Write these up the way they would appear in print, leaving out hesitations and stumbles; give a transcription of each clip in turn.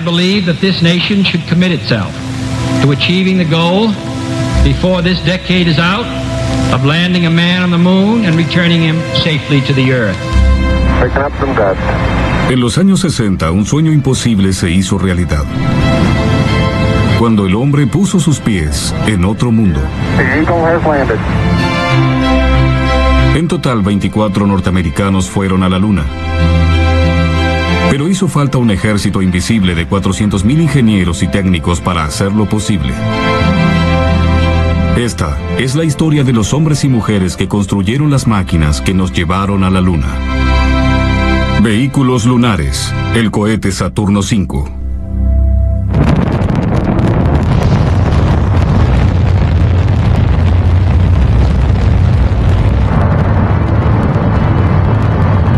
I believe that this nation should commit itself to achieving the goal before this decade is out of landing a man on the moon and returning him safely to the earth. En los años 60, un sueño imposible se hizo realidad. Cuando el hombre puso sus pies en otro mundo. En total, 24 norteamericanos fueron a la Luna. Pero hizo falta un ejército invisible de 400,000 ingenieros y técnicos para hacerlo posible. Esta es la historia de los hombres y mujeres que construyeron las máquinas que nos llevaron a la Luna. Vehículos lunares, el cohete Saturno V.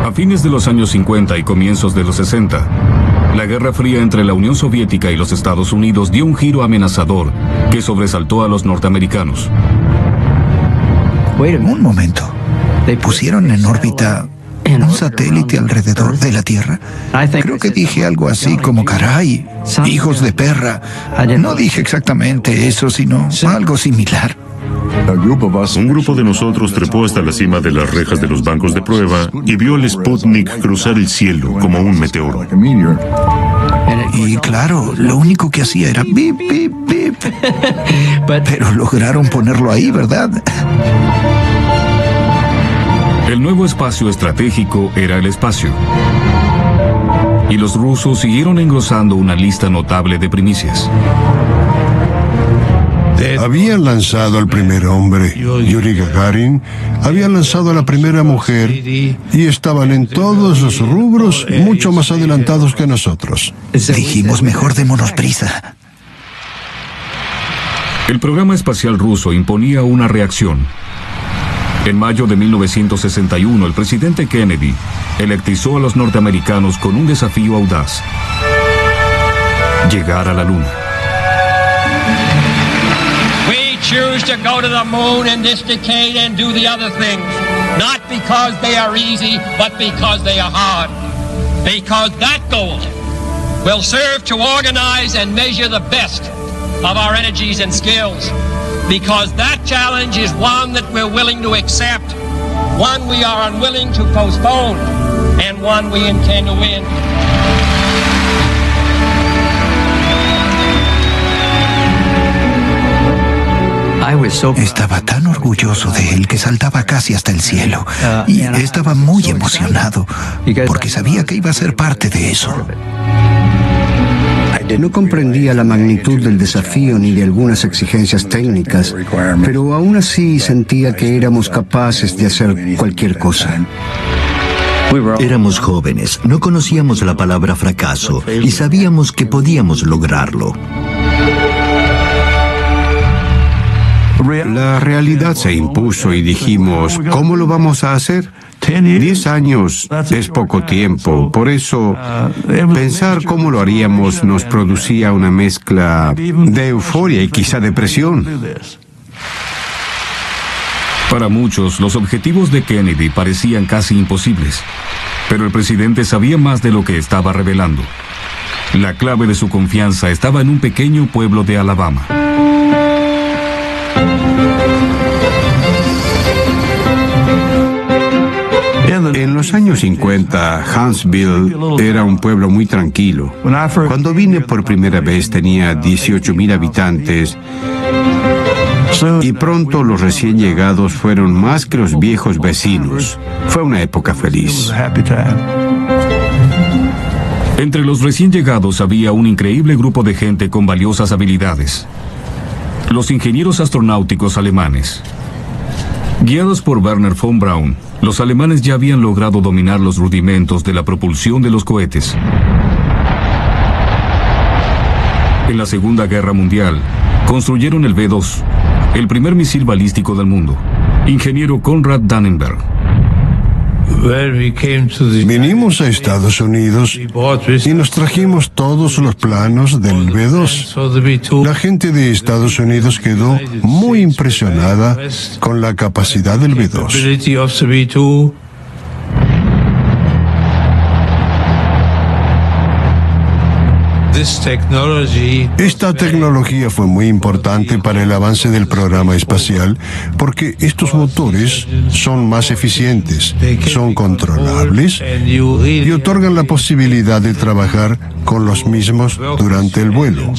A fines de los años 50 y comienzos de los 60, la Guerra Fría entre la Unión Soviética y los Estados Unidos dio un giro amenazador que sobresaltó a los norteamericanos. Un momento. ¿Pusieron en órbita un satélite alrededor de la Tierra? Creo que dije algo así como caray, hijos de perra. No dije exactamente eso, sino algo similar. Un grupo de nosotros trepó hasta la cima de las rejas de los bancos de prueba y vio el Sputnik cruzar el cielo como un meteoro. Y claro, lo único que hacía era bip, bip, bip. Pero lograron ponerlo ahí, ¿verdad? El nuevo espacio estratégico era el espacio. Y los rusos siguieron engrosando una lista notable de primicias. Habían lanzado al primer hombre, Yuri Gagarin, habían lanzado a la primera mujer y estaban en todos los rubros mucho más adelantados que nosotros. Dijimos, mejor démonos prisa. El programa espacial ruso imponía una reacción. En mayo de 1961, el presidente Kennedy electrizó a los norteamericanos con un desafío audaz: llegar a la Luna. Choose to go to the moon in this decade and do the other things, not because they are easy, but because they are hard. Because that goal will serve to organize and measure the best of our energies and skills. Because that challenge is one that we're willing to accept, one we are unwilling to postpone, and one we intend to win. Estaba tan orgulloso de él que saltaba casi hasta el cielo. Y estaba muy emocionado porque sabía que iba a ser parte de eso. No comprendía la magnitud del desafío ni de algunas exigencias técnicas, pero aún así sentía que éramos capaces de hacer cualquier cosa. Éramos jóvenes, no conocíamos la palabra fracaso y sabíamos que podíamos lograrlo. La realidad se impuso y dijimos, ¿cómo lo vamos a hacer? 10 años es poco tiempo, por eso pensar cómo lo haríamos nos producía una mezcla de euforia y quizá depresión. Para muchos, los objetivos de Kennedy parecían casi imposibles, pero el presidente sabía más de lo que estaba revelando. La clave de su confianza estaba en un pequeño pueblo de Alabama. En los años 50, Huntsville era un pueblo muy tranquilo. Cuando vine por primera vez tenía 18,000 habitantes y pronto los recién llegados fueron más que los viejos vecinos. Fue una época feliz. Entre los recién llegados había un increíble grupo de gente con valiosas habilidades. Los ingenieros astronáuticos alemanes. Guiados por Wernher von Braun, los alemanes ya habían logrado dominar los rudimentos de la propulsión de los cohetes. En la Segunda Guerra Mundial, construyeron el V-2, el primer misil balístico del mundo. Ingeniero Konrad Dannenberg. Vinimos a Estados Unidos y nos trajimos todos los planos del V2. La gente de Estados Unidos quedó muy impresionada con la capacidad del V2. Esta tecnología fue muy importante para el avance del programa espacial porque estos motores son más eficientes, son controlables y otorgan la posibilidad de trabajar con los mismos durante el vuelo.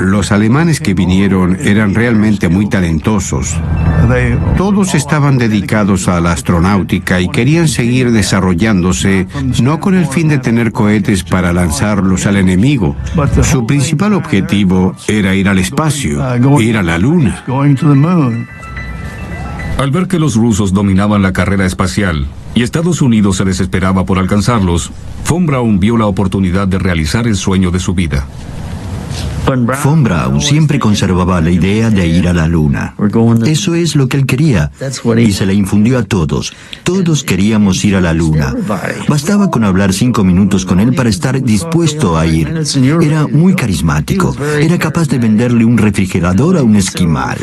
Los alemanes que vinieron eran realmente muy talentosos. Todos estaban dedicados a la astronáutica y querían seguir desarrollándose, no con el fin de tener cohetes para lanzarlos al enemigo. Su principal objetivo era ir al espacio, ir a la Luna. Al ver que los rusos dominaban la carrera espacial y Estados Unidos se desesperaba por alcanzarlos, Von Braun vio la oportunidad de realizar el sueño de su vida. Von Braun siempre conservaba la idea de ir a la Luna. Eso es lo que él quería, y se la infundió a todos. Todos queríamos ir a la Luna. Bastaba con hablar 5 minutos con él para estar dispuesto a ir. Era muy carismático. Era capaz de venderle un refrigerador a un esquimal.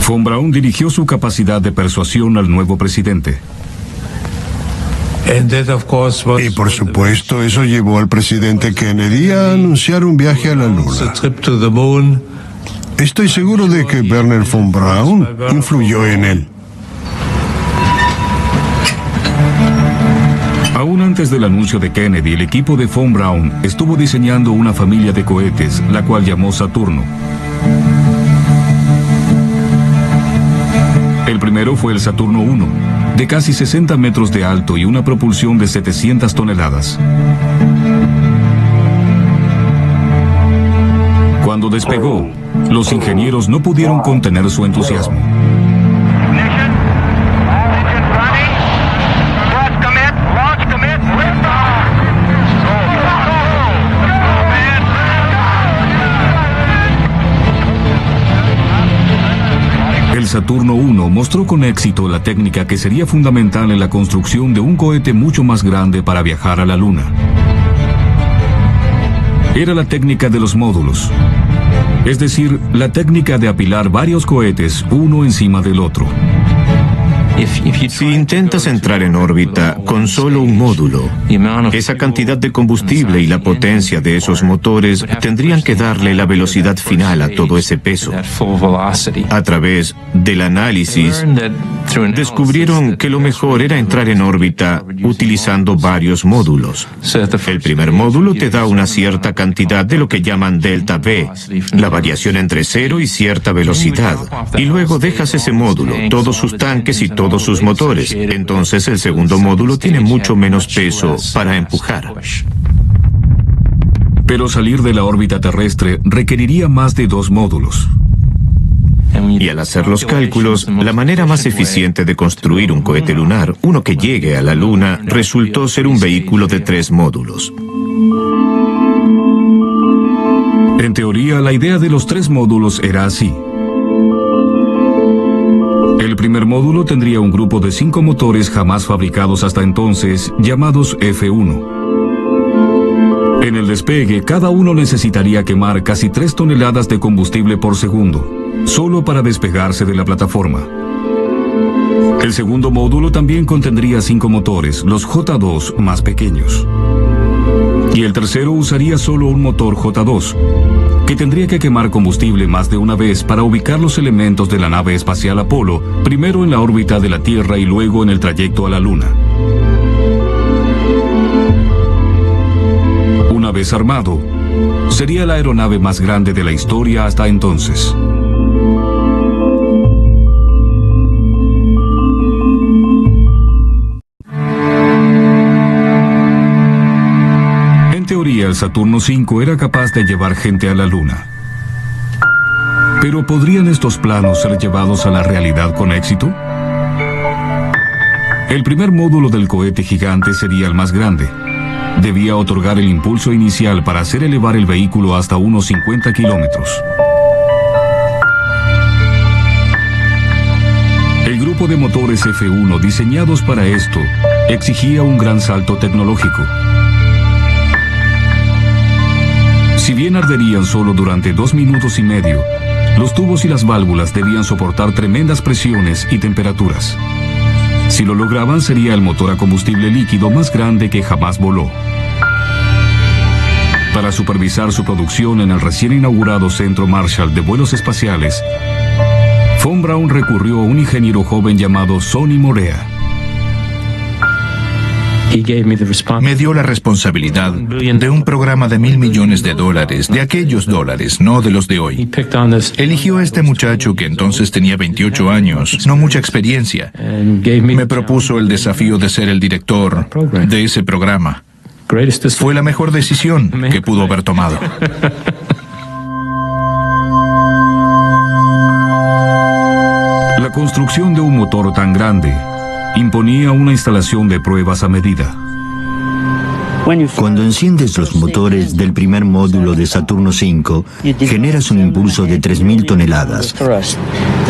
Von Braun dirigió su capacidad de persuasión al nuevo presidente. Y por supuesto, eso llevó al presidente Kennedy a anunciar un viaje a la Luna. Estoy seguro de que Wernher von Braun influyó en él. Aún antes del anuncio de Kennedy, el equipo de Von Braun estuvo diseñando una familia de cohetes, la cual llamó Saturno. El primero fue el Saturno 1, de casi 60 metros de alto y una propulsión de 700 toneladas. Cuando despegó, los ingenieros no pudieron contener su entusiasmo. El Saturno 1 mostró con éxito la técnica que sería fundamental en la construcción de un cohete mucho más grande para viajar a la Luna. Era la técnica de los módulos, es decir, la técnica de apilar varios cohetes uno encima del otro. Si intentas entrar en órbita con solo un módulo, esa cantidad de combustible y la potencia de esos motores tendrían que darle la velocidad final a todo ese peso. A través del análisis, descubrieron que lo mejor era entrar en órbita utilizando varios módulos. El primer módulo te da una cierta cantidad de lo que llaman delta V, la variación entre 0 y cierta velocidad. Y luego dejas ese módulo, todos sus tanques y todos sus motores. Entonces el segundo módulo tiene mucho menos peso para empujar. Pero salir de la órbita terrestre requeriría más de 2 módulos. Y al hacer los cálculos, la manera más eficiente de construir un cohete lunar, uno que llegue a la Luna, resultó ser un vehículo de 3 módulos. En teoría, la idea de los 3 módulos era así. El primer módulo tendría un grupo de 5 motores jamás fabricados hasta entonces, llamados F1. En el despegue, cada uno necesitaría quemar casi 3 toneladas de combustible por segundo, solo para despegarse de la plataforma. El segundo módulo también contendría 5 motores, los J2 más pequeños. Y el tercero usaría solo un motor J2, que tendría que quemar combustible más de una vez para ubicar los elementos de la nave espacial Apolo, primero en la órbita de la Tierra y luego en el trayecto a la Luna. Una vez armado, sería la aeronave más grande de la historia hasta entonces. En teoría, el Saturno 5 era capaz de llevar gente a la Luna. ¿Pero podrían estos planos ser llevados a la realidad con éxito? El primer módulo del cohete gigante sería el más grande. Debía otorgar el impulso inicial para hacer elevar el vehículo hasta unos 50 kilómetros. El grupo de motores F1 diseñados para esto exigía un gran salto tecnológico. Si bien arderían solo durante 2 minutos y medio, Los tubos y las válvulas debían soportar tremendas presiones y temperaturas. Si lo lograban, sería el motor a combustible líquido más grande que jamás voló. Para supervisar su producción en el recién inaugurado Centro Marshall de Vuelos Espaciales, Von Braun recurrió a un ingeniero joven llamado Sonny Morea. Me dio la responsabilidad de un programa de $1.000 millones, de aquellos dólares, no de los de hoy. Eligió a este muchacho que entonces tenía 28 años, no mucha experiencia. Me propuso el desafío de ser el director de ese programa. Fue la mejor decisión que pudo haber tomado. La construcción de un motor tan grande imponía una instalación de pruebas a medida. Cuando enciendes los motores del primer módulo de Saturno V, generas un impulso de 3.000 toneladas.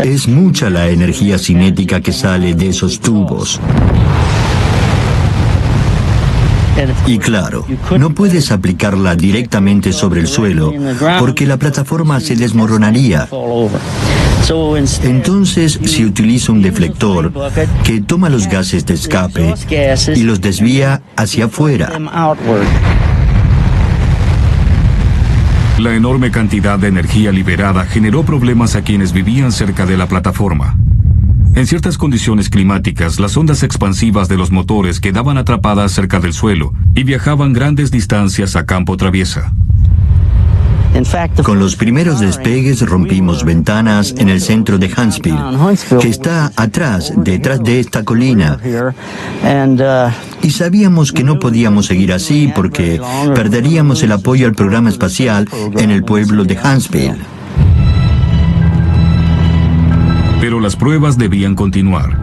Es mucha la energía cinética que sale de esos tubos. Y claro, no puedes aplicarla directamente sobre el suelo porque la plataforma se desmoronaría. Entonces se utiliza un deflector que toma los gases de escape y los desvía hacia afuera. La enorme cantidad de energía liberada generó problemas a quienes vivían cerca de la plataforma. En ciertas condiciones climáticas, las ondas expansivas de los motores quedaban atrapadas cerca del suelo y viajaban grandes distancias a campo traviesa. Con los primeros despegues rompimos ventanas en el centro de Huntsville, que está detrás de esta colina. Y sabíamos que no podíamos seguir así porque perderíamos el apoyo al programa espacial en el pueblo de Huntsville. Pero las pruebas debían continuar.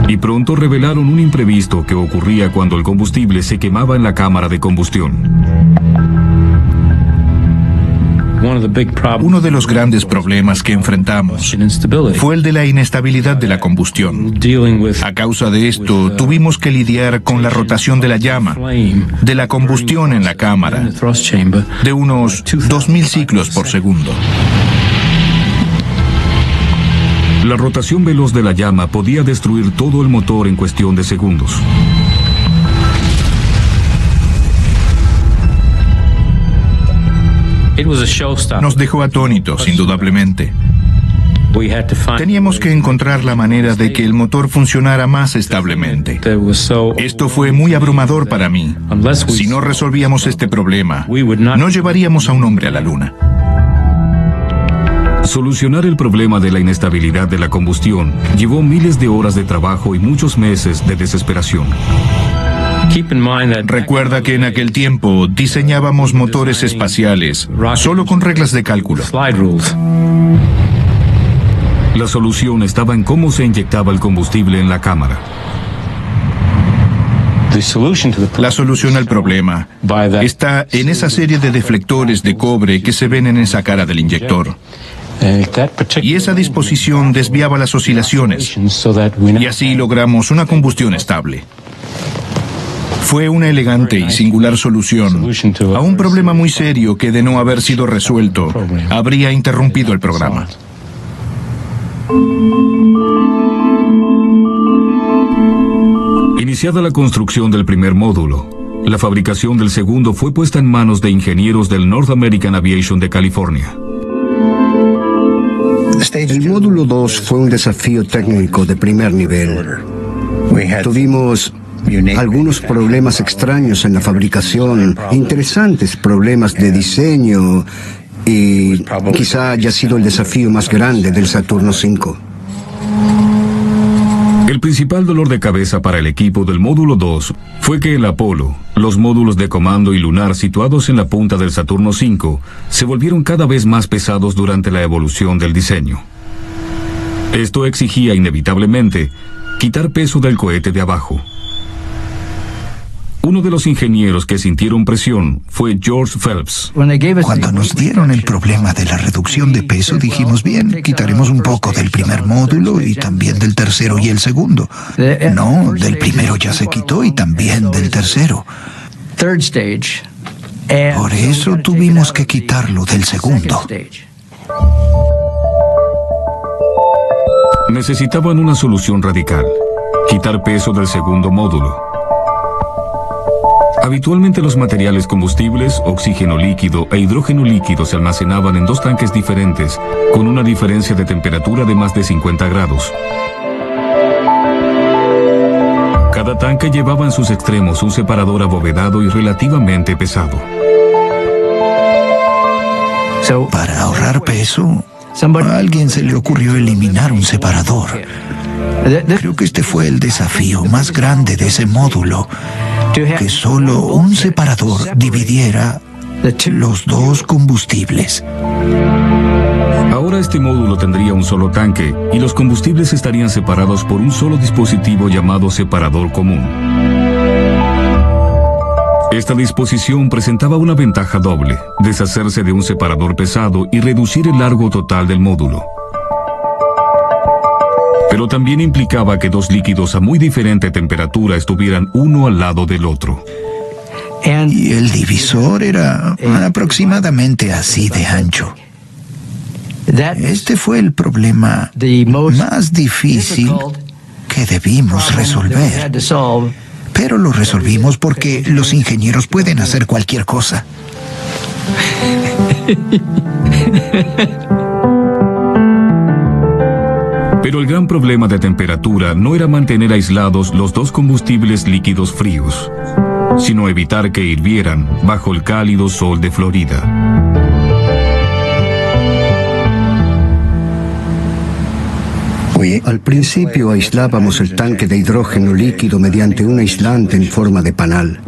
Y pronto revelaron un imprevisto que ocurría cuando el combustible se quemaba en la cámara de combustión. Uno de los grandes problemas que enfrentamos fue el de la inestabilidad de la combustión. A causa de esto, tuvimos que lidiar con la rotación de la llama, de la combustión en la cámara, de unos 2.000 ciclos por segundo. La rotación veloz de la llama podía destruir todo el motor en cuestión de segundos. Nos dejó atónitos, indudablemente. Teníamos que encontrar la manera de que el motor funcionara más establemente. Esto fue muy abrumador para mí. Si no resolvíamos este problema, no llevaríamos a un hombre a la Luna. Solucionar el problema de la inestabilidad de la combustión llevó miles de horas de trabajo y muchos meses de desesperación. Recuerda que en aquel tiempo diseñábamos motores espaciales solo con reglas de cálculo. La solución estaba en cómo se inyectaba el combustible en la cámara. La solución al problema está en esa serie de deflectores de cobre que se ven en esa cara del inyector. Y esa disposición desviaba las oscilaciones, y así logramos una combustión estable. Fue una elegante y singular solución a un problema muy serio que, de no haber sido resuelto, habría interrumpido el programa. Iniciada la construcción del primer módulo, la fabricación del segundo fue puesta en manos de ingenieros del North American Aviation de California. El módulo 2 fue un desafío técnico de primer nivel. Tuvimos algunos problemas extraños en la fabricación, interesantes problemas de diseño, y quizá haya sido el desafío más grande del Saturno V. El principal dolor de cabeza para el equipo del módulo 2 fue que el Apolo, los módulos de comando y lunar situados en la punta del Saturno V, se volvieron cada vez más pesados durante la evolución del diseño. Esto exigía inevitablemente quitar peso del cohete de abajo. Uno de los ingenieros que sintieron presión fue George Phelps. Cuando nos dieron el problema de la reducción de peso, dijimos, bien, quitaremos un poco del primer módulo y también del tercero y el segundo. No, del primero ya se quitó y también del tercero. Por eso tuvimos que quitarlo del segundo. Necesitaban una solución radical: quitar peso del segundo módulo. Habitualmente los materiales combustibles, oxígeno líquido e hidrógeno líquido se almacenaban en dos tanques diferentes, con una diferencia de temperatura de más de 50 grados. Cada tanque llevaba en sus extremos un separador abovedado y relativamente pesado. Para ahorrar peso, a alguien se le ocurrió eliminar un separador. Creo que este fue el desafío más grande de ese módulo, que solo un separador dividiera los dos combustibles. Ahora este módulo tendría un solo tanque y los combustibles estarían separados por un solo dispositivo llamado separador común. Esta disposición presentaba una ventaja doble: deshacerse de un separador pesado y reducir el largo total del módulo. Pero también implicaba que dos líquidos a muy diferente temperatura estuvieran uno al lado del otro. Y el divisor era aproximadamente así de ancho. Este fue el problema más difícil que debimos resolver. Pero lo resolvimos porque los ingenieros pueden hacer cualquier cosa. Pero el gran problema de temperatura no era mantener aislados los dos combustibles líquidos fríos, sino evitar que hirvieran bajo el cálido sol de Florida. Al principio aislábamos el tanque de hidrógeno líquido mediante un aislante en forma de panal.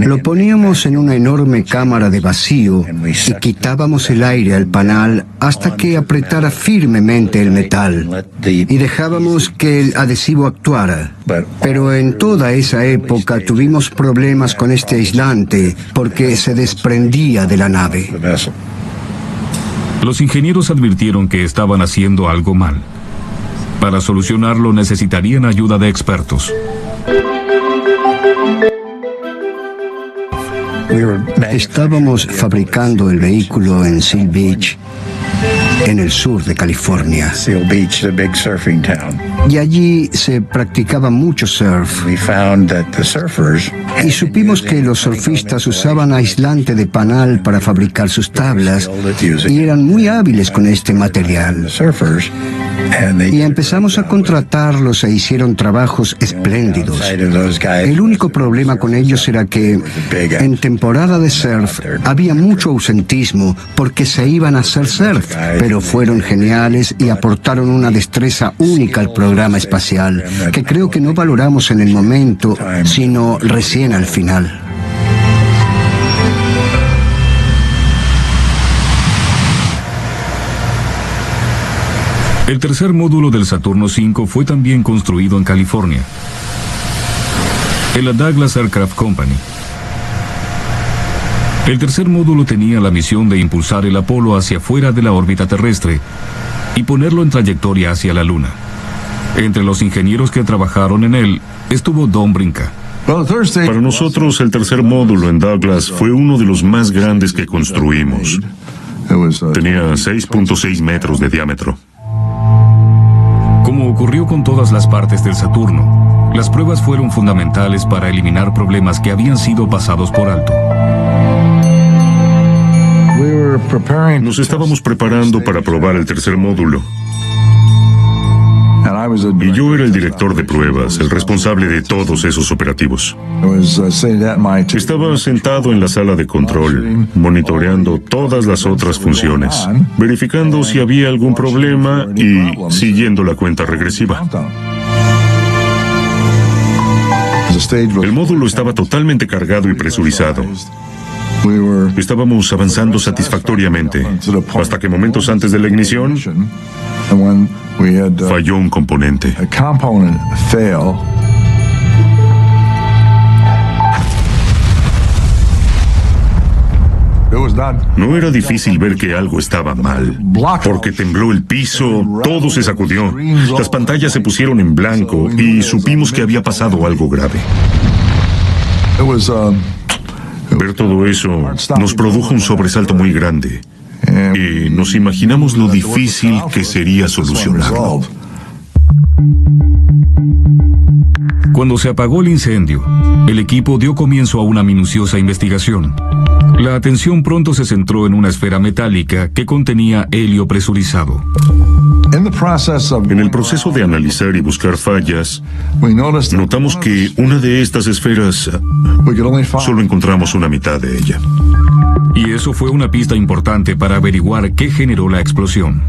Lo poníamos en una enorme cámara de vacío y quitábamos el aire al panal hasta que apretara firmemente el metal y dejábamos que el adhesivo actuara. Pero en toda esa época tuvimos problemas con este aislante porque se desprendía de la nave. Los ingenieros advirtieron que estaban haciendo algo mal. Para solucionarlo necesitarían ayuda de expertos. Estábamos fabricando el vehículo en Seal Beach, en el sur de California. Y allí se practicaba mucho surf. Y supimos que los surfistas usaban aislante de panal para fabricar sus tablas y eran muy hábiles con este material. Y empezamos a contratarlos e hicieron trabajos espléndidos. El único problema con ellos era que en temporada de surf había mucho ausentismo porque se iban a hacer surf, pero fueron geniales y aportaron una destreza única al programa espacial, que creo que no valoramos en el momento, sino recién al final. El tercer módulo del Saturno V fue también construido en California, en la Douglas Aircraft Company. El tercer módulo tenía la misión de impulsar el Apolo hacia fuera de la órbita terrestre y ponerlo en trayectoria hacia la Luna. Entre los ingenieros que trabajaron en él estuvo Don Brinca. Para nosotros, el tercer módulo en Douglas fue uno de los más grandes que construimos. Tenía 6.6 metros de diámetro. Como ocurrió con todas las partes del Saturno, las pruebas fueron fundamentales para eliminar problemas que habían sido pasados por alto. Nos estábamos preparando para probar el tercer módulo. Y yo era el director de pruebas, el responsable de todos esos operativos. Estaba sentado en la sala de control, monitoreando todas las otras funciones, verificando si había algún problema y siguiendo la cuenta regresiva. El módulo estaba totalmente cargado y presurizado. Estábamos avanzando satisfactoriamente, hasta que momentos antes de la ignición, falló un componente. No era difícil ver que algo estaba mal, porque tembló el piso, todo se sacudió, las pantallas se pusieron en blanco y supimos que había pasado algo grave. Ver todo eso nos produjo un sobresalto muy grande y nos imaginamos lo difícil que sería solucionarlo. Cuando se apagó el incendio, el equipo dio comienzo a una minuciosa investigación. La atención pronto se centró en una esfera metálica que contenía helio presurizado. En el proceso de analizar y buscar fallas, notamos que una de estas esferas solo encontramos una mitad de ella. Y eso fue una pista importante para averiguar qué generó la explosión.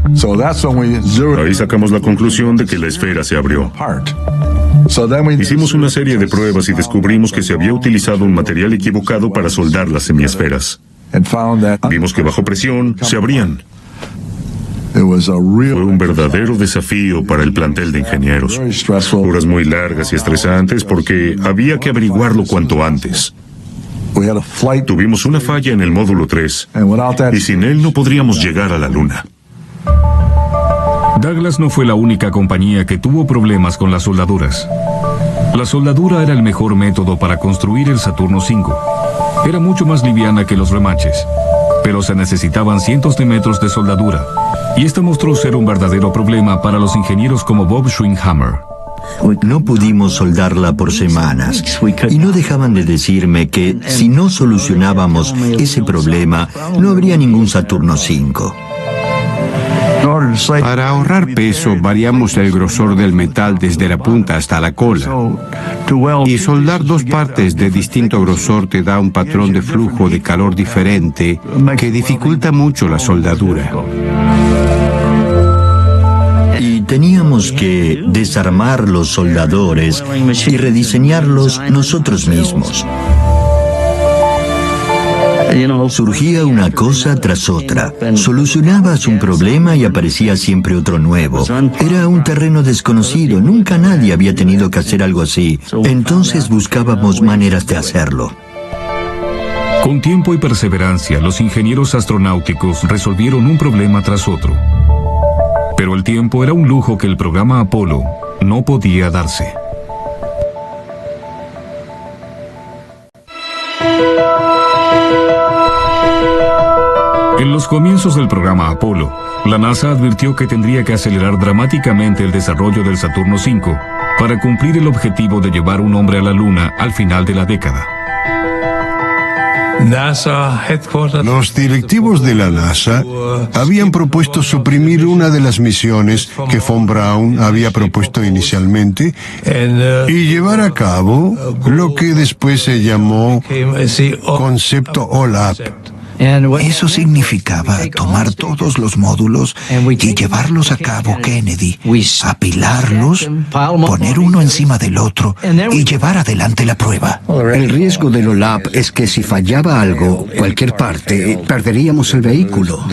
Ahí sacamos la conclusión de que la esfera se abrió. Hicimos una serie de pruebas y descubrimos que se había utilizado un material equivocado para soldar las semiesferas. Vimos que bajo presión se abrían. Fue un verdadero desafío para el plantel de ingenieros. Horas muy largas y estresantes porque había que averiguarlo cuanto antes. Tuvimos una falla en el módulo 3 y sin él no podríamos llegar a la Luna. Douglas no fue la única compañía que tuvo problemas con las soldaduras. La soldadura era el mejor método para construir el Saturno V. Era mucho más liviana que los remaches, pero se necesitaban cientos de metros de soldadura, y esta mostró ser un verdadero problema para los ingenieros como Bob Schwinghammer. No pudimos soldarla por semanas y no dejaban de decirme que si no solucionábamos ese problema, no habría ningún Saturno V. Para ahorrar peso, variamos el grosor del metal desde la punta hasta la cola. Y soldar dos partes de distinto grosor te da un patrón de flujo de calor diferente que dificulta mucho la soldadura. Y teníamos que desarmar los soldadores y rediseñarlos nosotros mismos. Surgía una cosa tras otra. Solucionabas un problema y aparecía siempre otro nuevo. Era un terreno desconocido, nunca nadie había tenido que hacer algo así. Entonces buscábamos maneras de hacerlo. Con tiempo y perseverancia, los ingenieros astronáuticos resolvieron un problema tras otro. Pero el tiempo era un lujo que el programa Apolo no podía darse. En los comienzos del programa Apolo, la NASA advirtió que tendría que acelerar dramáticamente el desarrollo del Saturno V para cumplir el objetivo de llevar un hombre a la Luna al final de la década. Los directivos de la NASA habían propuesto suprimir una de las misiones que von Braun había propuesto inicialmente y llevar a cabo lo que después se llamó Concepto OLAP. Eso significaba tomar todos los módulos y llevarlos a cabo Kennedy, apilarlos, poner uno encima del otro y llevar adelante la prueba. El riesgo del OLAP es que si fallaba algo, cualquier parte, perderíamos el vehículo.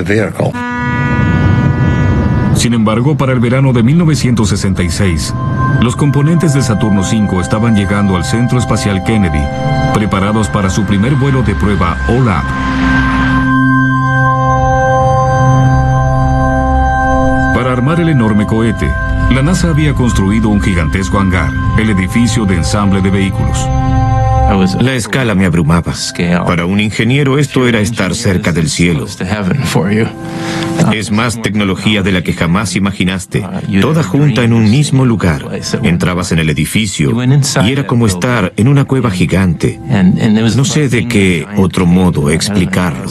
Sin embargo, para el verano de 1966, los componentes del Saturno V estaban llegando al Centro Espacial Kennedy, preparados para su primer vuelo de prueba OLAP. Para armar el enorme cohete, la NASA había construido un gigantesco hangar, el edificio de ensamble de vehículos. La escala me abrumaba. Para un ingeniero esto era estar cerca del cielo. Es más tecnología de la que jamás imaginaste, toda junta en un mismo lugar. Entrabas en el edificio y era como estar en una cueva gigante. No sé de qué otro modo explicarlo.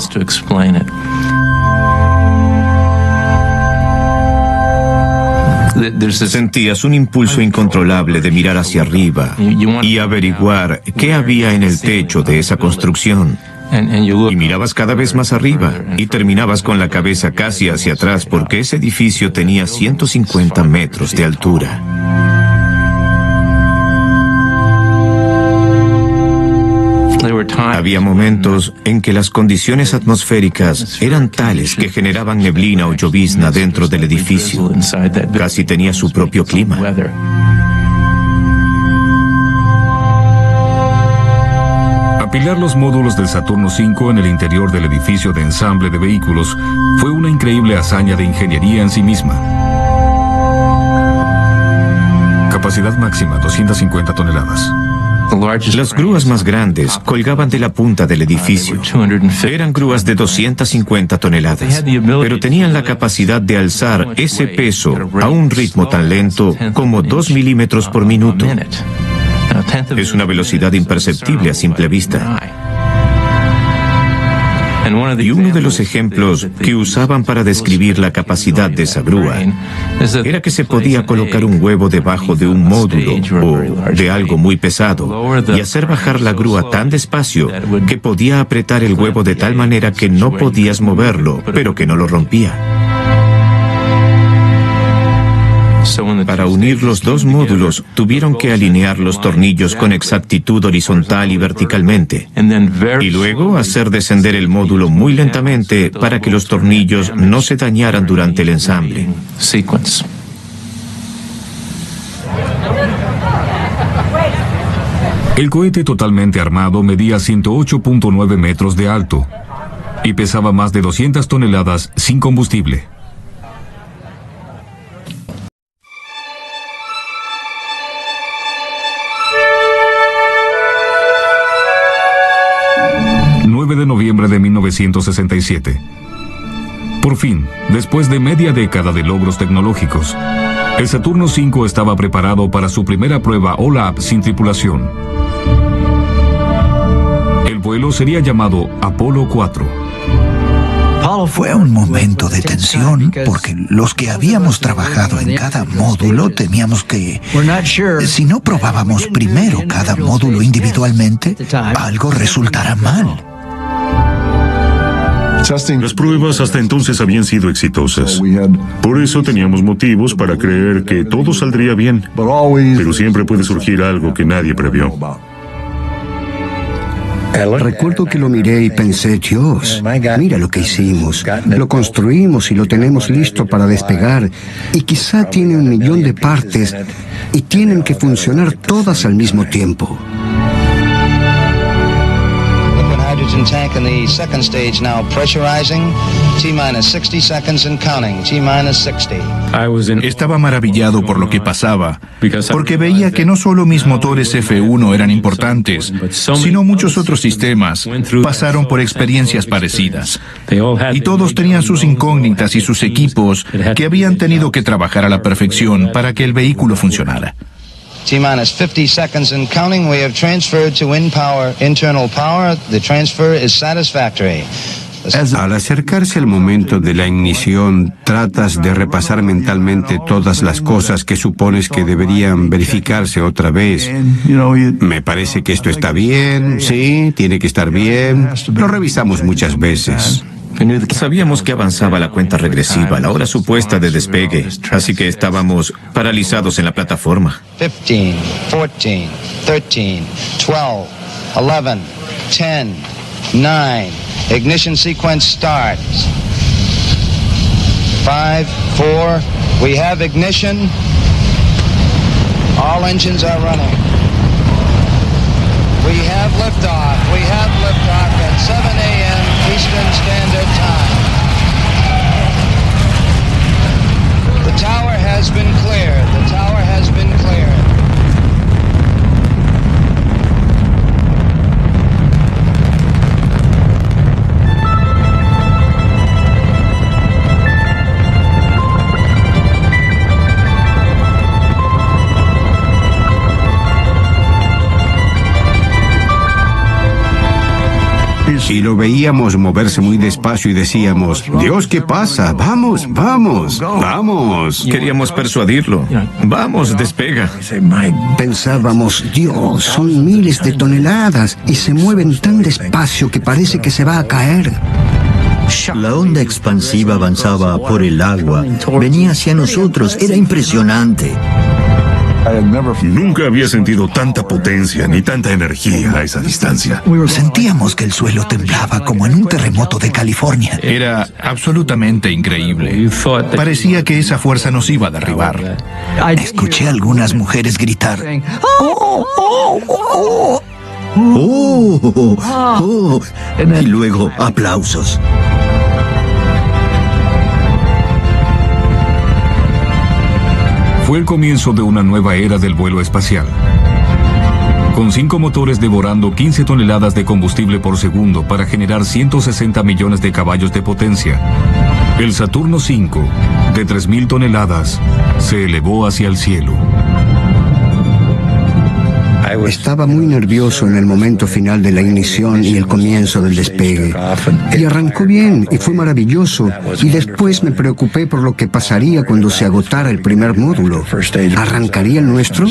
Sentías un impulso incontrolable de mirar hacia arriba y averiguar qué había en el techo de esa construcción. Y mirabas cada vez más arriba y terminabas con la cabeza casi hacia atrás porque ese edificio tenía 150 metros de altura. Había momentos en que las condiciones atmosféricas eran tales que generaban neblina o llovizna dentro del edificio. Casi tenía su propio clima. Apilar los módulos del Saturno V en el interior del edificio de ensamble de vehículos fue una increíble hazaña de ingeniería en sí misma. Capacidad máxima, 250 toneladas. Las grúas más grandes colgaban de la punta del edificio. Eran grúas de 250 toneladas, pero tenían la capacidad de alzar ese peso a un ritmo tan lento como 2 milímetros por minuto. Es una velocidad imperceptible a simple vista. Y uno de los ejemplos que usaban para describir la capacidad de esa grúa era que se podía colocar un huevo debajo de un módulo o de algo muy pesado y hacer bajar la grúa tan despacio que podía apretar el huevo de tal manera que no podías moverlo, pero que no lo rompía. Para unir los dos módulos, tuvieron que alinear los tornillos con exactitud horizontal y verticalmente, y luego hacer descender el módulo muy lentamente para que los tornillos no se dañaran durante el ensamble. El cohete totalmente armado medía 108.9 metros de alto y pesaba más de 200 toneladas sin combustible. De noviembre de 1967. Por fin, después de media década de logros tecnológicos, el Saturno V estaba preparado para su primera prueba OLAP sin tripulación. El vuelo sería llamado Apolo 4. Fue un momento de tensión porque los que habíamos trabajado en cada módulo temíamos que, si no probábamos primero cada módulo individualmente, algo resultara mal. Las pruebas hasta entonces habían sido exitosas. Por eso teníamos motivos para creer que todo saldría bien. Pero siempre puede surgir algo que nadie previó. Recuerdo que lo miré y pensé, Dios, mira lo que hicimos. Lo construimos y lo tenemos listo para despegar. Y quizá tiene 1 millón de partes y tienen que funcionar todas al mismo tiempo. Tank in the second stage now pressurizing. T-minus 60 seconds and counting. T-minus 60. Estaba maravillado por lo que pasaba, porque veía que no solo mis motores F1 eran importantes, sino muchos otros sistemas pasaron por experiencias parecidas. Y todos tenían sus incógnitas y sus equipos que habían tenido que trabajar a la perfección para que el vehículo funcionara. T-minus 50 seconds and counting. We have transferred to internal power. The transfer is satisfactory. Al acercarse el momento de la ignición, tratas de repasar mentalmente todas las cosas que supones que deberían verificarse otra vez. Me parece que esto está bien, sí, tiene que estar bien. Lo revisamos muchas veces. Sabíamos que avanzaba la cuenta regresiva, la hora supuesta de despegue, así que estábamos paralizados en la plataforma. 15, 14, 13, 12, 11, 10, 9. Ignition sequence starts. 5, 4. We have ignition. All engines are running. We have liftoff. We have liftoff at 7 a.m. Eastern Standard Time. The tower has been cleared. The tower has been cleared. Y lo veíamos moverse muy despacio y decíamos, Dios, ¿qué pasa? Vamos, vamos, vamos. Queríamos persuadirlo. Vamos, despega. Pensábamos, Dios, son miles de toneladas y se mueven tan despacio que parece que se va a caer. La onda expansiva avanzaba por el agua, venía hacia nosotros, era impresionante. Nunca había sentido tanta potencia ni tanta energía a esa distancia. Sentíamos que el suelo temblaba como en un terremoto de California. Era absolutamente increíble. Parecía que esa fuerza nos iba a derribar. Escuché a algunas mujeres gritar. Y luego aplausos. Fue el comienzo de una nueva era del vuelo espacial. con 5 motores devorando 15 toneladas de combustible por segundo para generar 160 millones de caballos de potencia. El Saturno V, de 3.000 toneladas, se elevó hacia el cielo. Estaba muy nervioso en el momento final de la ignición y el comienzo del despegue. Y arrancó bien y fue maravilloso. Y después me preocupé por lo que pasaría cuando se agotara el primer módulo. ¿Arrancaría el nuestro?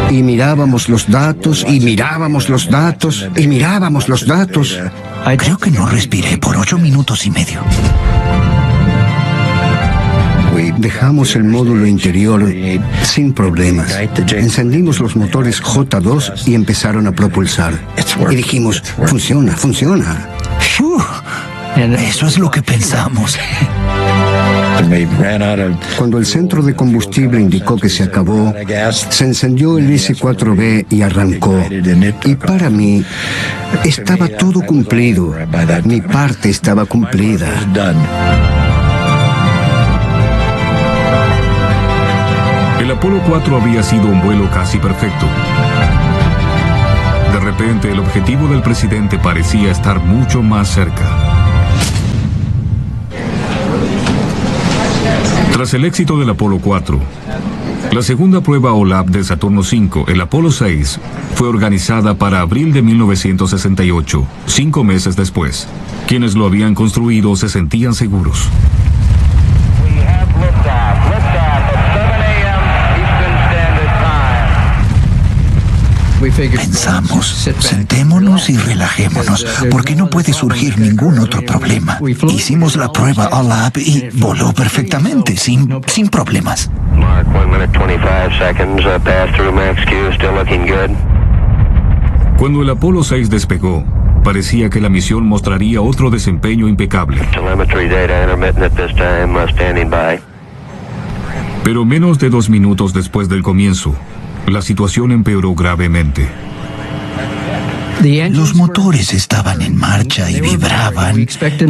Y mirábamos los datos, y mirábamos los datos, y mirábamos los datos. Creo que no respiré por 8 minutos y medio. Dejamos el módulo interior sin problemas. Encendimos los motores J2 y empezaron a propulsar. Y dijimos, funciona, funciona. Eso es lo que pensamos. Cuando el centro de combustible indicó que se acabó, se encendió el S-4B y arrancó. Y para mí, estaba todo cumplido. Mi parte estaba cumplida. El Apolo 4 había sido un vuelo casi perfecto. De repente, el objetivo del presidente parecía estar mucho más cerca. Tras el éxito del Apolo 4, la segunda prueba OLAP del Saturno V, el Apolo 6, fue organizada para abril de 1968, 5 meses después. Quienes lo habían construido se sentían seguros. Pensamos, sentémonos y relajémonos, porque no puede surgir ningún otro problema. Hicimos la prueba OLAP y voló perfectamente, sin problemas. Mark, 1 minute 25 seconds, pass through max Q, still looking good. Cuando el Apolo 6 despegó, parecía que la misión mostraría otro desempeño impecable. Telemetry data intermittent at this time, standing by. Pero menos de 2 minutos después del comienzo, la situación empeoró gravemente. Los motores estaban en marcha y vibraban,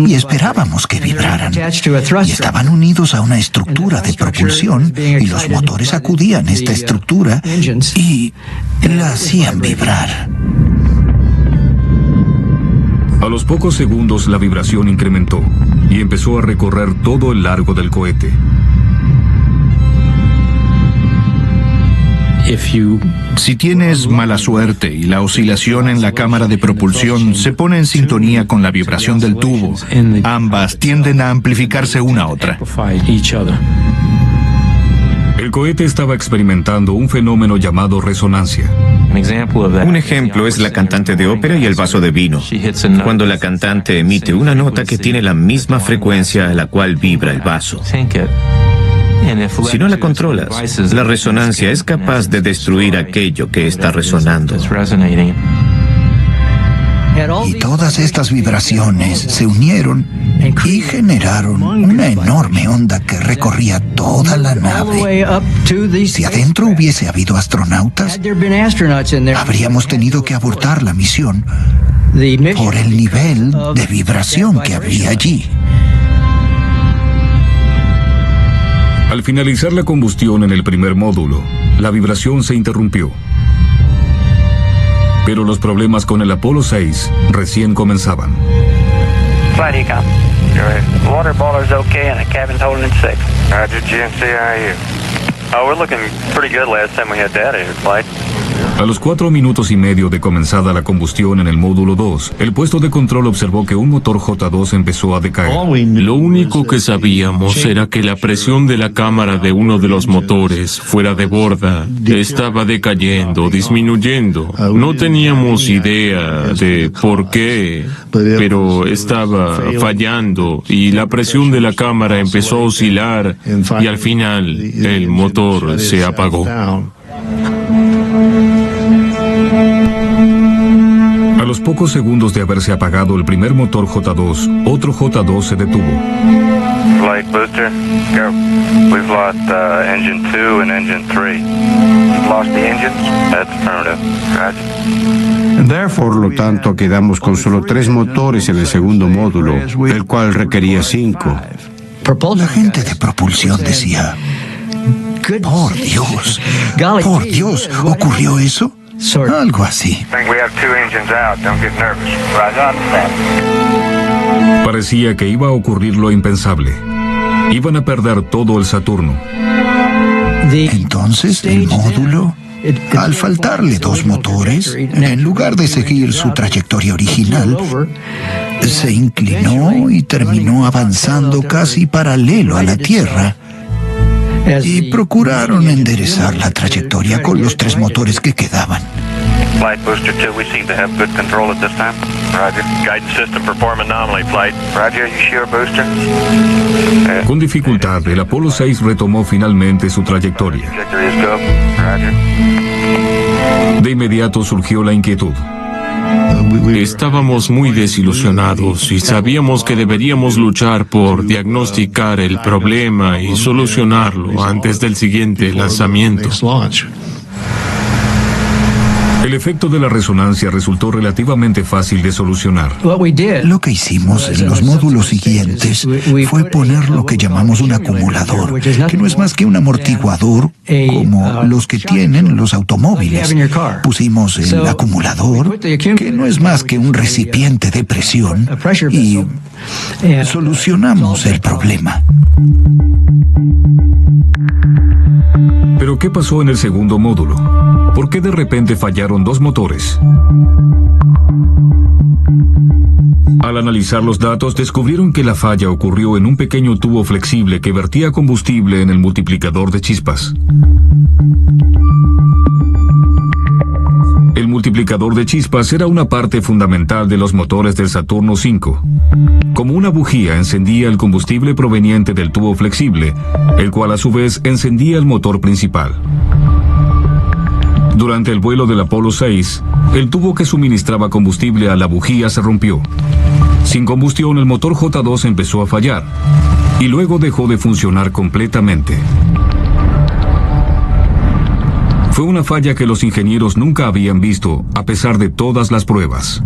y esperábamos que vibraran. Y estaban unidos a una estructura de propulsión, y los motores acudían a esta estructura y la hacían vibrar. A los pocos segundos la vibración incrementó y empezó a recorrer todo el largo del cohete. Si tienes mala suerte y la oscilación en la cámara de propulsión se pone en sintonía con la vibración del tubo, ambas tienden a amplificarse una a otra. El cohete estaba experimentando un fenómeno llamado resonancia. Un ejemplo es la cantante de ópera y el vaso de vino. Cuando la cantante emite una nota que tiene la misma frecuencia a la cual vibra el vaso. Si no la controlas, la resonancia es capaz de destruir aquello que está resonando. Y todas estas vibraciones se unieron y generaron una enorme onda que recorría toda la nave. Si adentro hubiese habido astronautas, habríamos tenido que abortar la misión por el nivel de vibración que habría allí. Al finalizar la combustión en el primer módulo, la vibración se interrumpió. Pero los problemas con el Apolo 6 recién comenzaban. Flight Econ. Your water boiler's okay and the cabin's holding in 6. Roger, GNC, how are you? Oh, we're looking pretty good last time we had data here, Flight. A los 4 minutos y medio de comenzada la combustión en el módulo 2, el puesto de control observó que un motor J2 empezó a decaer. Lo único que sabíamos era que la presión de la cámara de uno de los motores, fuera de borda, estaba decayendo, disminuyendo. No teníamos idea de por qué, pero estaba fallando y la presión de la cámara empezó a oscilar y al final el motor se apagó. A los pocos segundos de haberse apagado el primer motor J2, otro J2 se detuvo. Flight booster, go. We've lost engine 2 and engine 3. Lost the engines? That's affirmative. Roger. Por lo tanto, quedamos con solo 3 motores en el segundo módulo, el cual requería 5. La gente de propulsión decía, Por Dios, ¿ocurrió eso? Algo así. Parecía que iba a ocurrir lo impensable. Iban a perder todo el Saturno. Entonces, el módulo, al faltarle 2 motores, en lugar de seguir su trayectoria original, se inclinó y terminó avanzando casi paralelo a la Tierra. Y procuraron enderezar la trayectoria con los 3 motores que quedaban. Flight Booster 2, we seem to have good control at this time. Roger. Guidance system perform anomaly flight. Roger, you sure, Booster? Con dificultad, el Apolo 6 retomó finalmente su trayectoria. Trajectory is go. Roger. De inmediato surgió la inquietud. Estábamos muy desilusionados y sabíamos que deberíamos luchar por diagnosticar el problema y solucionarlo antes del siguiente lanzamiento. El efecto de la resonancia resultó relativamente fácil de solucionar. Lo que hicimos en los módulos siguientes fue poner lo que llamamos un acumulador, que no es más que un amortiguador como los que tienen los automóviles. Pusimos el acumulador, que no es más que un recipiente de presión, y solucionamos el problema. ¿Pero qué pasó en el segundo módulo? ¿Por qué de repente fallaron 2 motores? Al analizar los datos, descubrieron que la falla ocurrió en un pequeño tubo flexible que vertía combustible en el multiplicador de chispas. El multiplicador de chispas era una parte fundamental de los motores del Saturno V. Como una bujía encendía el combustible proveniente del tubo flexible, el cual a su vez encendía el motor principal. Durante el vuelo del Apolo 6, el tubo que suministraba combustible a la bujía se rompió. Sin combustión, el motor J2 empezó a fallar, y luego dejó de funcionar completamente. Fue una falla que los ingenieros nunca habían visto, a pesar de todas las pruebas.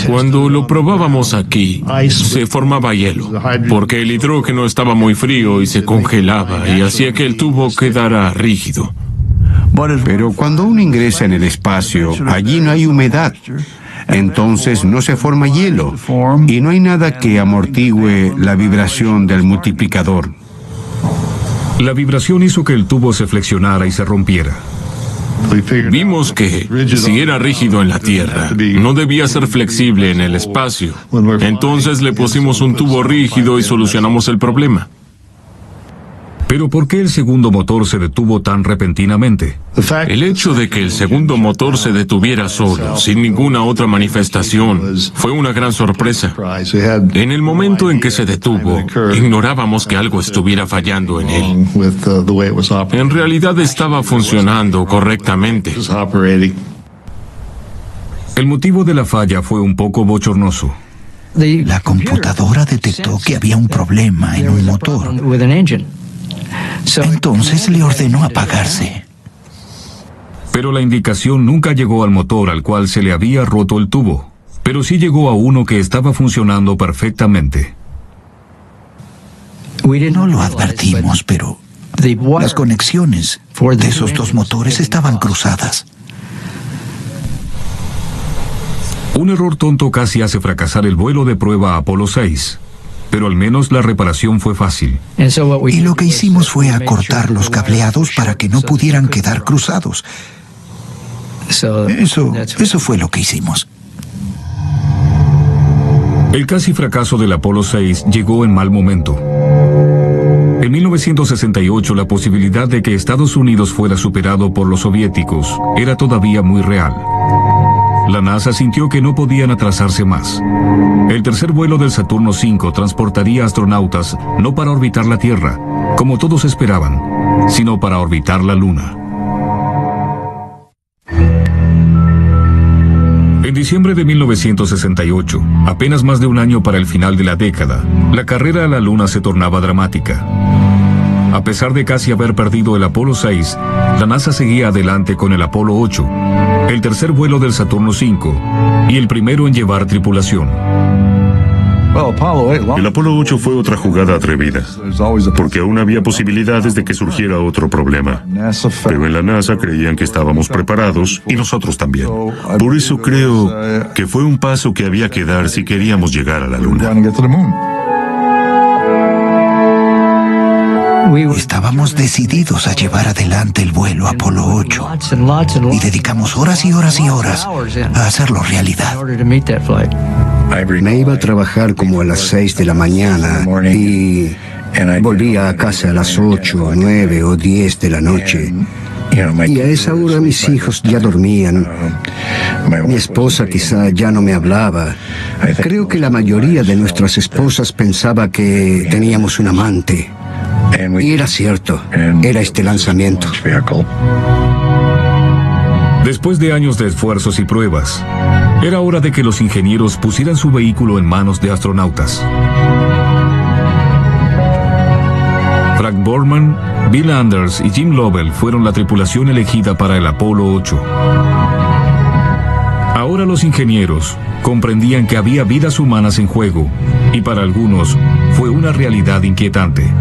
Cuando lo probábamos aquí, se formaba hielo, porque el hidrógeno estaba muy frío y se congelaba y hacía que el tubo quedara rígido. Pero cuando uno ingresa en el espacio, allí no hay humedad. Entonces no se forma hielo y no hay nada que amortigüe la vibración del multiplicador. La vibración hizo que el tubo se flexionara y se rompiera. Vimos que, si era rígido en la Tierra, no debía ser flexible en el espacio. Entonces le pusimos un tubo rígido y solucionamos el problema. ¿Pero por qué el segundo motor se detuvo tan repentinamente? El hecho de que el segundo motor se detuviera solo, sin ninguna otra manifestación, fue una gran sorpresa. En el momento en que se detuvo, ignorábamos que algo estuviera fallando en él. En realidad estaba funcionando correctamente. El motivo de la falla fue un poco bochornoso. La computadora detectó que había un problema en un motor. Entonces le ordenó apagarse. Pero la indicación nunca llegó al motor al cual se le había roto el tubo, pero sí llegó a uno que estaba funcionando perfectamente. No lo advertimos, pero las conexiones de esos 2 motores estaban cruzadas. Un error tonto casi hace fracasar el vuelo de prueba Apolo 6. Pero al menos la reparación fue fácil. Y lo que hicimos fue acortar los cableados para que no pudieran quedar cruzados. Eso fue lo que hicimos. El casi fracaso del Apolo 6 llegó en mal momento. En 1968, la posibilidad de que Estados Unidos fuera superado por los soviéticos era todavía muy real. La NASA sintió que no podían atrasarse más. El tercer vuelo del Saturno V transportaría astronautas no para orbitar la Tierra, como todos esperaban, sino para orbitar la Luna. En diciembre de 1968, apenas más de un año para el final de la década, la carrera a la Luna se tornaba dramática. A pesar de casi haber perdido el Apolo 6, la NASA seguía adelante con el Apolo 8, el tercer vuelo del Saturno V y el primero en llevar tripulación. El Apolo 8 fue otra jugada atrevida, porque aún había posibilidades de que surgiera otro problema. Pero en la NASA creían que estábamos preparados y nosotros también. Por eso creo que fue un paso que había que dar si queríamos llegar a la Luna. Estábamos decididos a llevar adelante el vuelo Apolo 8 y dedicamos horas y horas y horas a hacerlo realidad. Me iba a trabajar como a las 6 de la mañana y volvía a casa a las 8, 9 o 10 de la noche. Y a esa hora mis hijos ya dormían. Mi esposa quizá ya no me hablaba. Creo que la mayoría de nuestras esposas pensaba que teníamos un amante. Y era cierto, era este lanzamiento. Después de años de esfuerzos y pruebas, era hora de que los ingenieros pusieran su vehículo en manos de astronautas. Frank Borman, Bill Anders y Jim Lovell fueron la tripulación elegida para el Apolo 8. Ahora los ingenieros comprendían que había vidas humanas en juego, y para algunos fue una realidad inquietante.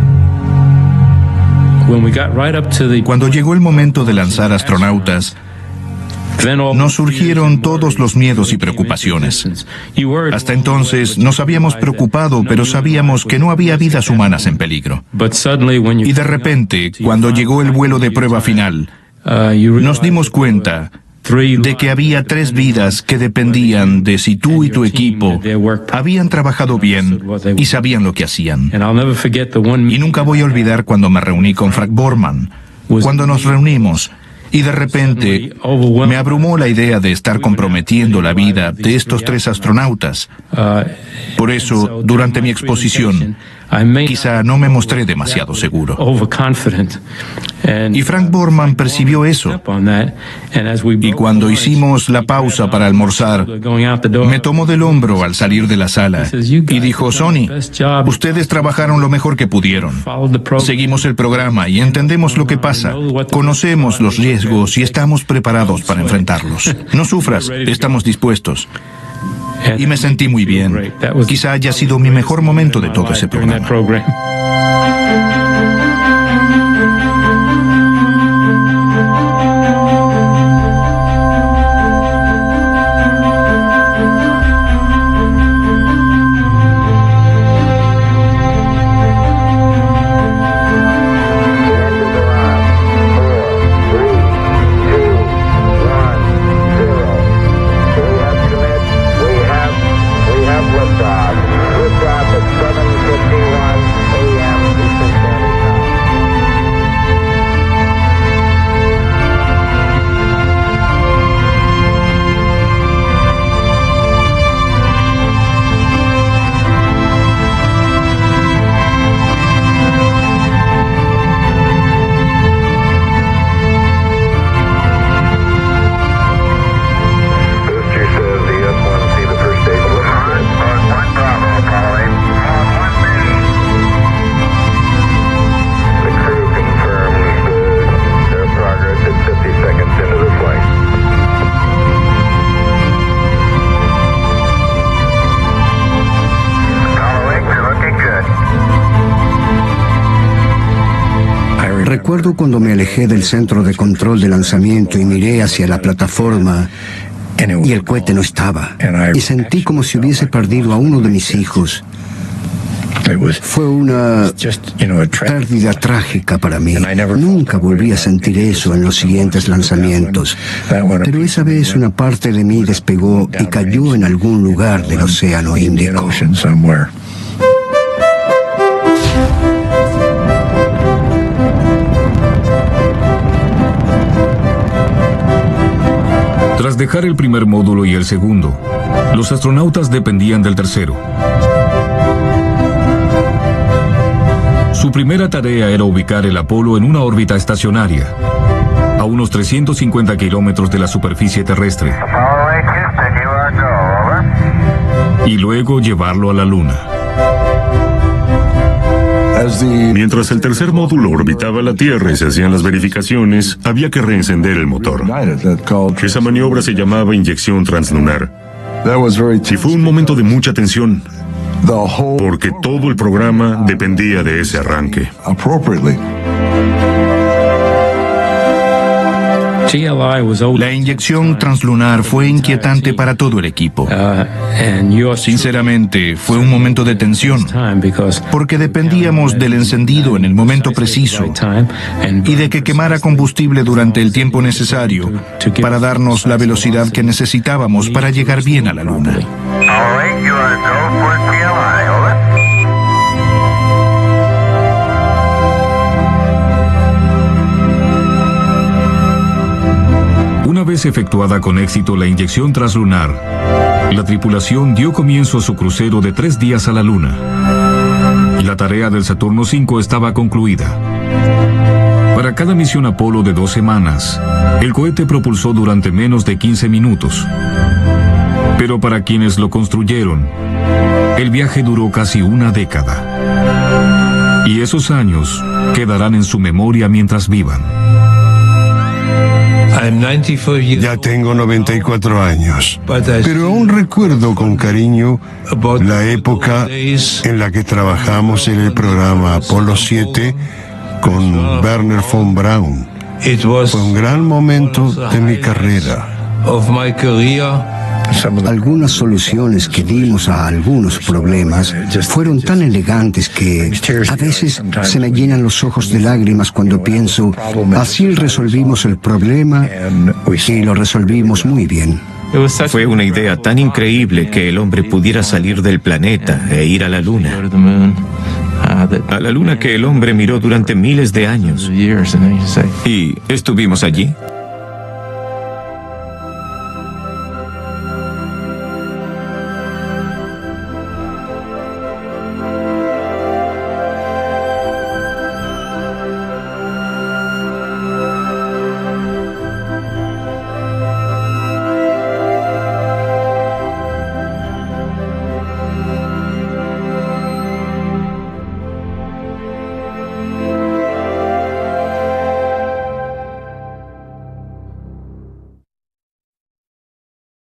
Cuando llegó el momento de lanzar astronautas, nos surgieron todos los miedos y preocupaciones. Hasta entonces nos habíamos preocupado, pero sabíamos que no había vidas humanas en peligro. Y de repente, cuando llegó el vuelo de prueba final, nos dimos cuenta de que había 3 vidas que dependían de si tú y tu equipo habían trabajado bien y sabían lo que hacían. Y nunca voy a olvidar cuando me reuní con Frank Borman, cuando nos reunimos y de repente me abrumó la idea de estar comprometiendo la vida de estos 3 astronautas. Por eso, durante mi exposición, quizá no me mostré demasiado seguro. Y Frank Borman percibió eso. Y cuando hicimos la pausa para almorzar, me tomó del hombro al salir de la sala y dijo: Sonny, ustedes trabajaron lo mejor que pudieron. Seguimos el programa y entendemos lo que pasa. Conocemos los riesgos y estamos preparados para enfrentarlos. No sufras, estamos dispuestos. Y me sentí muy bien. Quizá haya sido mi mejor momento de todo ese programa. Recuerdo cuando me alejé del centro de control de lanzamiento y miré hacia la plataforma y el cohete no estaba. Y sentí como si hubiese perdido a uno de mis hijos. Fue una pérdida trágica para mí. Nunca volví a sentir eso en los siguientes lanzamientos. Pero esa vez una parte de mí despegó y cayó en algún lugar del Océano Índico. Tras dejar el primer módulo y el segundo, los astronautas dependían del tercero. Su primera tarea era ubicar el Apolo en una órbita estacionaria, a unos 350 kilómetros de la superficie terrestre, y luego llevarlo a la Luna. Mientras el tercer módulo orbitaba la Tierra y se hacían las verificaciones, había que reencender el motor. Esa maniobra se llamaba inyección translunar. Y fue un momento de mucha tensión. porque todo el programa dependía de ese arranque. La inyección translunar fue inquietante para todo el equipo. Sinceramente, fue un momento de tensión, porque dependíamos del encendido en el momento preciso y de que quemara combustible durante el tiempo necesario para darnos la velocidad que necesitábamos para llegar bien a la Luna. Una vez efectuada con éxito la inyección translunar, la tripulación dio comienzo a su crucero de 3 días a la Luna. La tarea del Saturno V estaba concluida. Para cada misión Apolo de 2 semanas, el cohete propulsó durante menos de 15 minutos. Pero para quienes lo construyeron, el viaje duró casi una década. Y esos años quedarán en su memoria mientras vivan. Ya tengo 94 años, pero aún recuerdo con cariño la época en la que trabajamos en el programa Apolo 7 con Wernher von Braun. Fue un gran momento de mi carrera. Algunas soluciones que dimos a algunos problemas fueron tan elegantes que a veces se me llenan los ojos de lágrimas cuando pienso, así resolvimos el problema y lo resolvimos muy bien. Fue una idea tan increíble que el hombre pudiera salir del planeta e ir a la Luna. A la Luna que el hombre miró durante miles de años. Y estuvimos allí.